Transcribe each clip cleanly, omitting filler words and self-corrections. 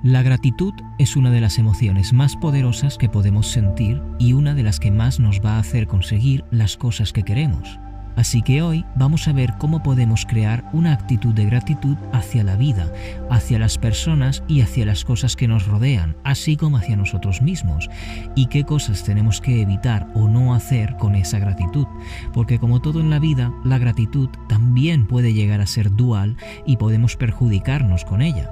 La gratitud es una de las emociones más poderosas que podemos sentir y una de las que más nos va a hacer conseguir las cosas que queremos. Así que hoy vamos a ver cómo podemos crear una actitud de gratitud hacia la vida, hacia las personas y hacia las cosas que nos rodean, así como hacia nosotros mismos, y qué cosas tenemos que evitar o no hacer con esa gratitud, porque como todo en la vida, la gratitud también puede llegar a ser dual y podemos perjudicarnos con ella.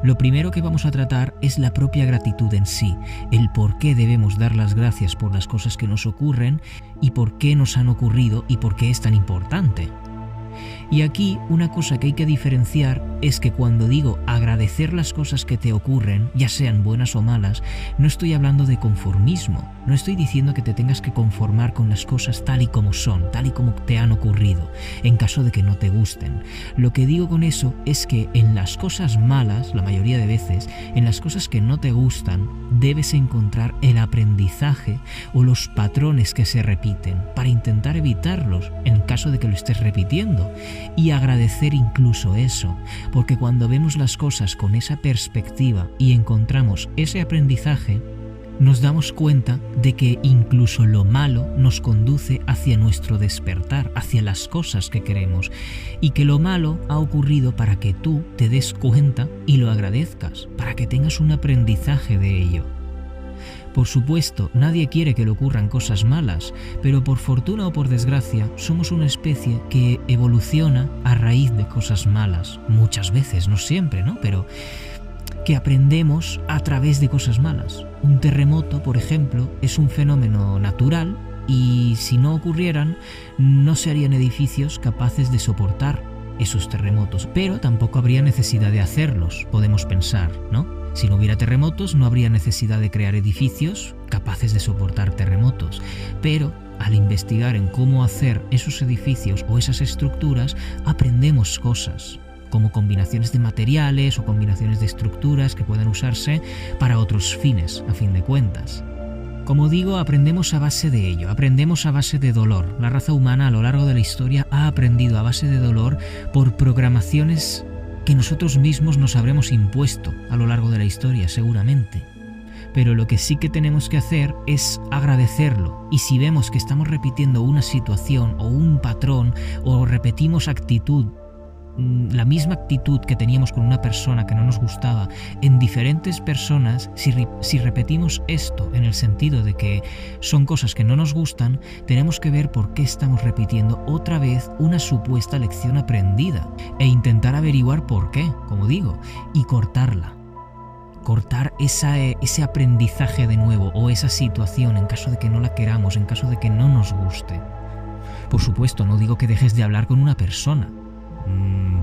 Lo primero que vamos a tratar es la propia gratitud en sí, el por qué debemos dar las gracias por las cosas que nos ocurren y por qué nos han ocurrido y por qué es tan importante. Y aquí una cosa que hay que diferenciar es que cuando digo agradecer las cosas que te ocurren, ya sean buenas o malas, no estoy hablando de conformismo, no estoy diciendo que te tengas que conformar con las cosas tal y como son, tal y como te han ocurrido, en caso de que no te gusten. Lo que digo con eso es que en las cosas malas, la mayoría de veces, en las cosas que no te gustan, debes encontrar el aprendizaje o los patrones que se repiten para intentar evitarlos en caso de que lo estés repitiendo. Y agradecer incluso eso, porque cuando vemos las cosas con esa perspectiva y encontramos ese aprendizaje, nos damos cuenta de que incluso lo malo nos conduce hacia nuestro despertar, hacia las cosas que queremos, y que lo malo ha ocurrido para que tú te des cuenta y lo agradezcas, para que tengas un aprendizaje de ello. Por supuesto, nadie quiere que le ocurran cosas malas, pero por fortuna o por desgracia, somos una especie que evoluciona a raíz de cosas malas. Muchas veces, no siempre, ¿no? Pero que aprendemos a través de cosas malas. Un terremoto, por ejemplo, es un fenómeno natural y si no ocurrieran, no se harían edificios capaces de soportar esos terremotos, pero tampoco habría necesidad de hacerlos, podemos pensar, ¿no? Si no hubiera terremotos, no habría necesidad de crear edificios capaces de soportar terremotos. Pero al investigar en cómo hacer esos edificios o esas estructuras, aprendemos cosas, como combinaciones de materiales o combinaciones de estructuras que puedan usarse para otros fines, a fin de cuentas. Como digo, aprendemos a base de ello, aprendemos a base de dolor. La raza humana a lo largo de la historia ha aprendido a base de dolor por programaciones que nosotros mismos nos habremos impuesto a lo largo de la historia, seguramente. Pero lo que sí que tenemos que hacer es agradecerlo, y si vemos que estamos repitiendo una situación o un patrón o repetimos actitud, la misma actitud que teníamos con una persona que no nos gustaba en diferentes personas, si repetimos esto en el sentido de que son cosas que no nos gustan, tenemos que ver por qué estamos repitiendo otra vez una supuesta lección aprendida e intentar averiguar por qué, como digo, y cortarla. Cortar ese aprendizaje de nuevo o esa situación en caso de que no la queramos, en caso de que no nos guste. Por supuesto, no digo que dejes de hablar con una persona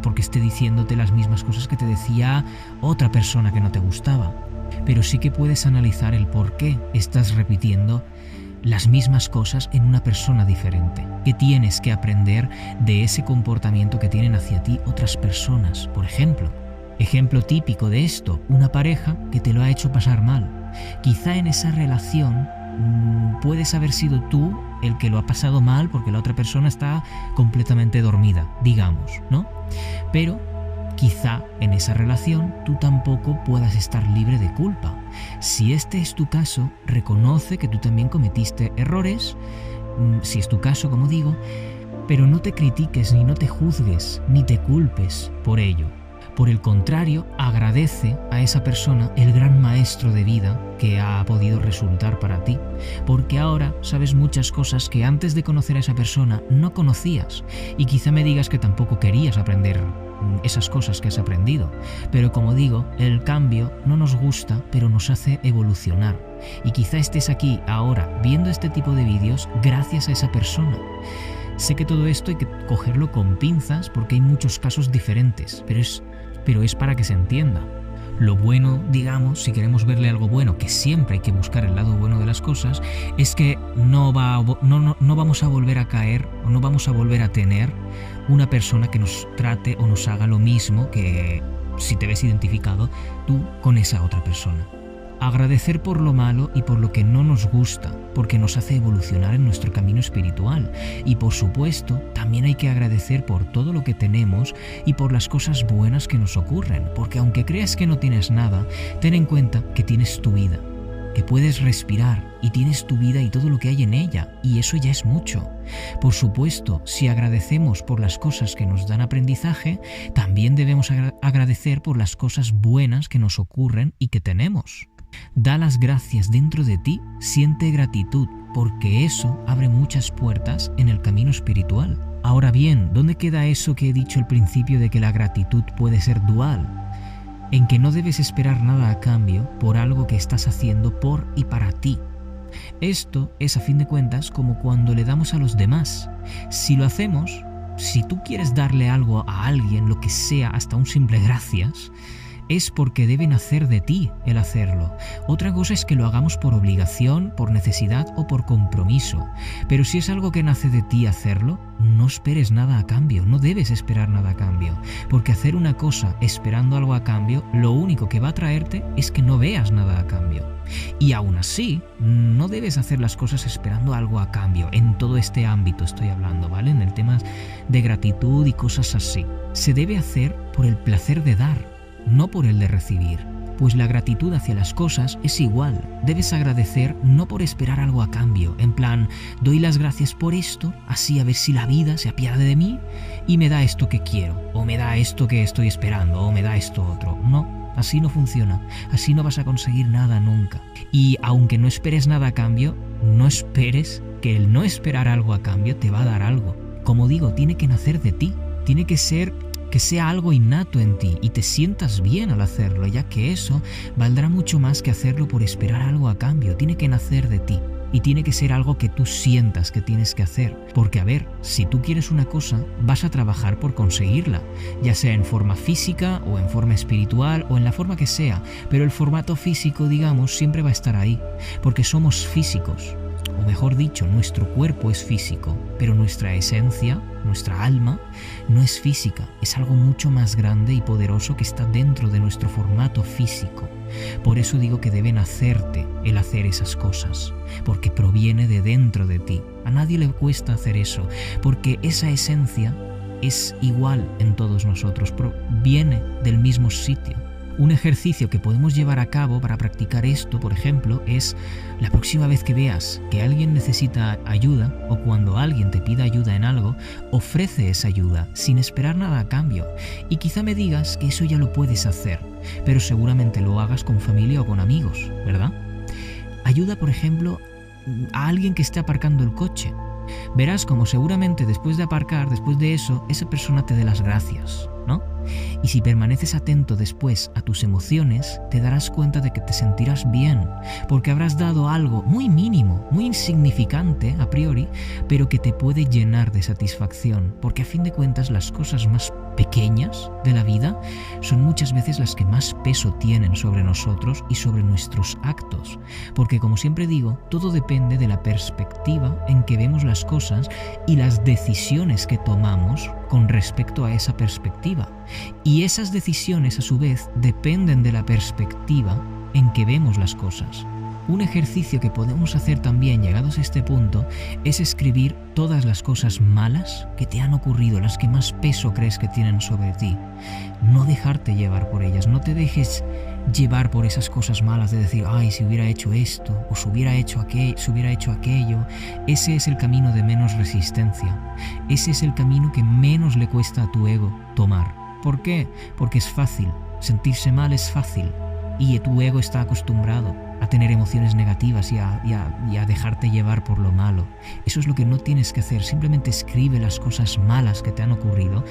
porque esté diciéndote las mismas cosas que te decía otra persona que no te gustaba, pero sí que puedes analizar el por qué estás repitiendo las mismas cosas en una persona diferente. ¿Qué tienes que aprender de ese comportamiento que tienen hacia ti otras personas? Por ejemplo típico de esto, una pareja que te lo ha hecho pasar mal. Quizá en esa relación puedes haber sido tú el que lo ha pasado mal porque la otra persona está completamente dormida, digamos, ¿no? Pero quizá en esa relación tú tampoco puedas estar libre de culpa. Si este es tu caso, reconoce que tú también cometiste errores, si es tu caso, como digo, pero no te critiques, ni no te juzgues, ni te culpes por ello. Por el contrario, agradece a esa persona el gran maestro de vida que ha podido resultar para ti, porque ahora sabes muchas cosas que antes de conocer a esa persona no conocías, y quizá me digas que tampoco querías aprender esas cosas que has aprendido, pero como digo, el cambio no nos gusta, pero nos hace evolucionar, y quizá estés aquí ahora viendo este tipo de vídeos gracias a esa persona. Sé que todo esto hay que cogerlo con pinzas porque hay muchos casos diferentes, pero es para que se entienda. Lo bueno, digamos, si queremos verle algo bueno, que siempre hay que buscar el lado bueno de las cosas, es que no vamos a volver a caer o no vamos a volver a tener una persona que nos trate o nos haga lo mismo que si te ves identificado tú con esa otra persona. Agradecer por lo malo y por lo que no nos gusta, porque nos hace evolucionar en nuestro camino espiritual. Y por supuesto, también hay que agradecer por todo lo que tenemos y por las cosas buenas que nos ocurren, porque aunque creas que no tienes nada, ten en cuenta que tienes tu vida, que puedes respirar y tienes tu vida y todo lo que hay en ella, y eso ya es mucho. Por supuesto, si agradecemos por las cosas que nos dan aprendizaje, también debemos agradecer por las cosas buenas que nos ocurren y que tenemos. Da las gracias dentro de ti, siente gratitud, porque eso abre muchas puertas en el camino espiritual. Ahora bien, ¿dónde queda eso que he dicho al principio de que la gratitud puede ser dual? En que no debes esperar nada a cambio por algo que estás haciendo por y para ti. Esto es, a fin de cuentas, como cuando le damos a los demás. Si lo hacemos, si tú quieres darle algo a alguien, lo que sea, hasta un simple gracias, es porque deben hacer de ti el hacerlo. Otra cosa es que lo hagamos por obligación, por necesidad o por compromiso. Pero si es algo que nace de ti hacerlo, no esperes nada a cambio, no debes esperar nada a cambio. Porque hacer una cosa esperando algo a cambio, lo único que va a traerte es que no veas nada a cambio. Y aún así, no debes hacer las cosas esperando algo a cambio. En todo este ámbito estoy hablando, ¿vale? En el tema de gratitud y cosas así. Se debe hacer por el placer de dar, no por el de recibir, pues la gratitud hacia las cosas es igual. Debes agradecer no por esperar algo a cambio, en plan, doy las gracias por esto, así a ver si la vida se apiade de mí y me da esto que quiero, o me da esto que estoy esperando, o me da esto otro. No, así no funciona, así no vas a conseguir nada nunca. Y aunque no esperes nada a cambio, no esperes que el no esperar algo a cambio te va a dar algo. Como digo, tiene que nacer de ti, tiene que ser que sea algo innato en ti y te sientas bien al hacerlo, ya que eso valdrá mucho más que hacerlo por esperar algo a cambio. Tiene que nacer de ti y tiene que ser algo que tú sientas que tienes que hacer. Porque, a ver, si tú quieres una cosa, vas a trabajar por conseguirla, ya sea en forma física o en forma espiritual o en la forma que sea, pero el formato físico, digamos, siempre va a estar ahí, porque somos físicos. O mejor dicho, nuestro cuerpo es físico, pero nuestra esencia, nuestra alma, no es física, es algo mucho más grande y poderoso que está dentro de nuestro formato físico. Por eso digo que deben hacerte el hacer esas cosas, porque proviene de dentro de ti. A nadie le cuesta hacer eso, porque esa esencia es igual en todos nosotros, proviene del mismo sitio. Un ejercicio que podemos llevar a cabo para practicar esto, por ejemplo, es la próxima vez que veas que alguien necesita ayuda o cuando alguien te pida ayuda en algo, ofrece esa ayuda sin esperar nada a cambio. Y quizá me digas que eso ya lo puedes hacer, pero seguramente lo hagas con familia o con amigos, ¿verdad? Ayuda, por ejemplo, a alguien que esté aparcando el coche. Verás como seguramente después de aparcar, después de eso, esa persona te dé las gracias, ¿no? Y si permaneces atento después a tus emociones, te darás cuenta de que te sentirás bien, porque habrás dado algo muy mínimo, muy insignificante a priori, pero que te puede llenar de satisfacción, porque a fin de cuentas las cosas más pequeñas de la vida son muchas veces las que más peso tienen sobre nosotros y sobre nuestros actos, porque como siempre digo, todo depende de la perspectiva en que vemos las cosas y las decisiones que tomamos con respecto a esa perspectiva. Y esas decisiones a su vez dependen de la perspectiva en que vemos las cosas. Un ejercicio que podemos hacer también llegados a este punto es escribir todas las cosas malas que te han ocurrido, las que más peso crees que tienen sobre ti. No dejarte llevar por ellas, no te dejes llevar por esas cosas malas de decir, ay, si hubiera hecho esto, o si hubiera hecho aquello. Ese es el camino de menos resistencia. Ese es el camino que menos le cuesta a tu ego tomar. ¿Por qué? Porque es fácil. Sentirse mal es fácil. Y tu ego está acostumbrado a tener emociones negativas y a dejarte llevar por lo malo. Eso es lo que no tienes que hacer. Simplemente escribe las cosas malas que te han ocurrido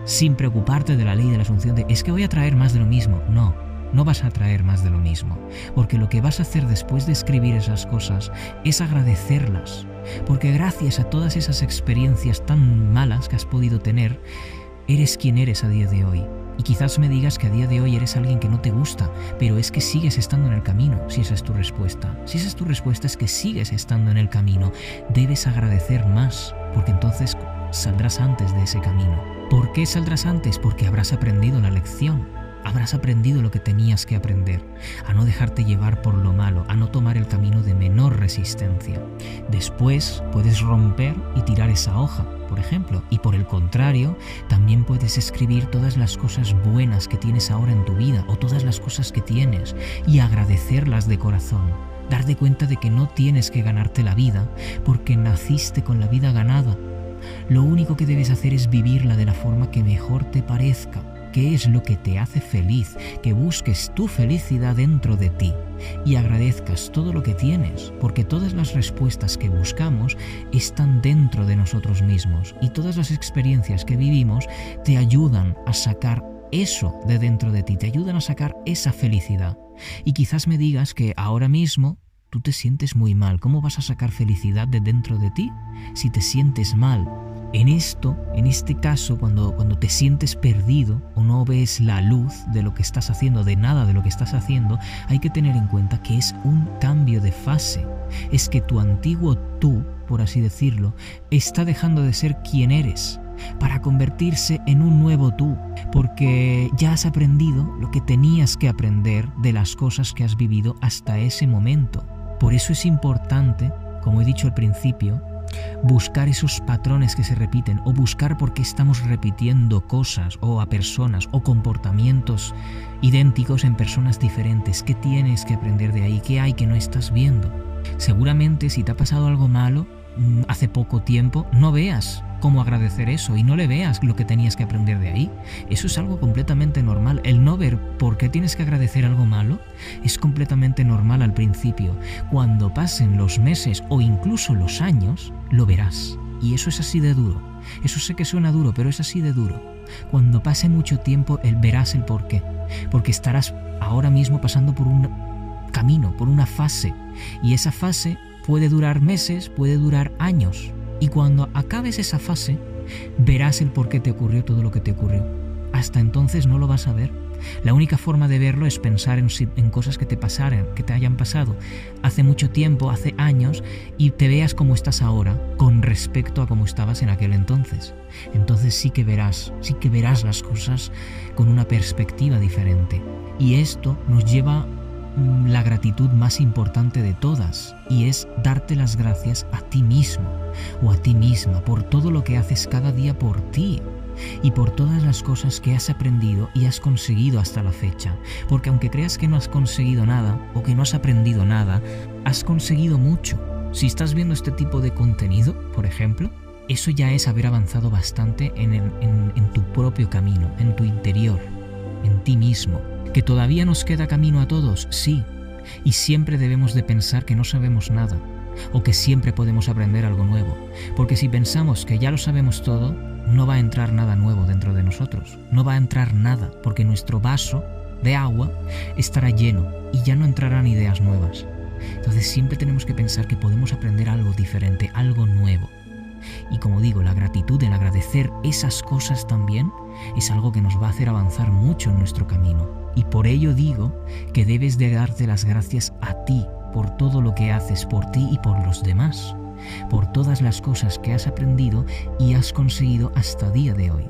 sin preocuparte de la ley de la asunción de es que voy a traer más de lo mismo. No vas a traer más de lo mismo. Porque lo que vas a hacer después de escribir esas cosas es agradecerlas. Porque gracias a todas esas experiencias tan malas que has podido tener, eres quien eres a día de hoy. Y quizás me digas que a día de hoy eres alguien que no te gusta, pero es que sigues estando en el camino, si esa es tu respuesta. Si esa es tu respuesta, es que sigues estando en el camino. Debes agradecer más, porque entonces saldrás antes de ese camino. ¿Por qué saldrás antes? Porque habrás aprendido la lección. habrás aprendido lo que tenías que aprender, a no dejarte llevar por lo malo, a no tomar el camino de menor resistencia. Después puedes romper y tirar esa hoja, por ejemplo, y por el contrario, también puedes escribir todas las cosas buenas que tienes ahora en tu vida o todas las cosas que tienes y agradecerlas de corazón. Darte cuenta de que no tienes que ganarte la vida porque naciste con la vida ganada. Lo único que debes hacer es vivirla de la forma que mejor te parezca, que es lo que te hace feliz, que busques tu felicidad dentro de ti y agradezcas todo lo que tienes, porque todas las respuestas que buscamos están dentro de nosotros mismos y todas las experiencias que vivimos te ayudan a sacar eso de dentro de ti, te ayudan a sacar esa felicidad. Y quizás me digas que ahora mismo tú te sientes muy mal. ¿Cómo vas a sacar felicidad de dentro de ti si te sientes mal? En este caso, cuando te sientes perdido o no ves la luz de lo que estás haciendo, de nada de lo que estás haciendo, hay que tener en cuenta que es un cambio de fase. Es que tu antiguo tú, por así decirlo, está dejando de ser quien eres para convertirse en un nuevo tú, porque ya has aprendido lo que tenías que aprender de las cosas que has vivido hasta ese momento. Por eso es importante, como he dicho al principio, buscar esos patrones que se repiten o buscar por qué estamos repitiendo cosas o a personas o comportamientos idénticos en personas diferentes. ¿Qué tienes que aprender de ahí? ¿Qué hay que no estás viendo? Seguramente si te ha pasado algo malo hace poco tiempo, no veas cómo agradecer eso y no le veas lo que tenías que aprender de ahí. Eso es algo completamente normal. El no ver por qué tienes que agradecer algo malo es completamente normal al principio. Cuando pasen los meses o incluso los años, lo verás. Y eso es así de duro. Eso sé que suena duro, pero es así de duro. Cuando pase mucho tiempo, verás el por qué. Porque estarás ahora mismo pasando por un camino, por una fase. Y esa fase puede durar meses, puede durar años. Y cuando acabes esa fase, verás el por qué te ocurrió todo lo que te ocurrió. Hasta entonces no lo vas a ver. La única forma de verlo es pensar en cosas que te pasaran, que te hayan pasado hace mucho tiempo, hace años, y te veas cómo estás ahora con respecto a cómo estabas en aquel entonces. Entonces sí que verás las cosas con una perspectiva diferente. Y esto nos lleva la gratitud más importante de todas, y es darte las gracias a ti mismo o a ti misma por todo lo que haces cada día por ti y por todas las cosas que has aprendido y has conseguido hasta la fecha. Porque aunque creas que no has conseguido nada o que no has aprendido nada, has conseguido mucho. Si estás viendo este tipo de contenido, por ejemplo, eso ya es haber avanzado bastante en tu propio camino, en tu interior, en ti mismo. ¿Que todavía nos queda camino a todos? Sí. Y siempre debemos de pensar que no sabemos nada o que siempre podemos aprender algo nuevo. Porque si pensamos que ya lo sabemos todo, no va a entrar nada nuevo dentro de nosotros. No va a entrar nada porque nuestro vaso de agua estará lleno y ya no entrarán ideas nuevas. Entonces siempre tenemos que pensar que podemos aprender algo diferente, algo nuevo. Y como digo, la gratitud, el agradecer esas cosas también es algo que nos va a hacer avanzar mucho en nuestro camino. Y por ello digo que debes de darte las gracias a ti por todo lo que haces por ti y por los demás, por todas las cosas que has aprendido y has conseguido hasta el día de hoy.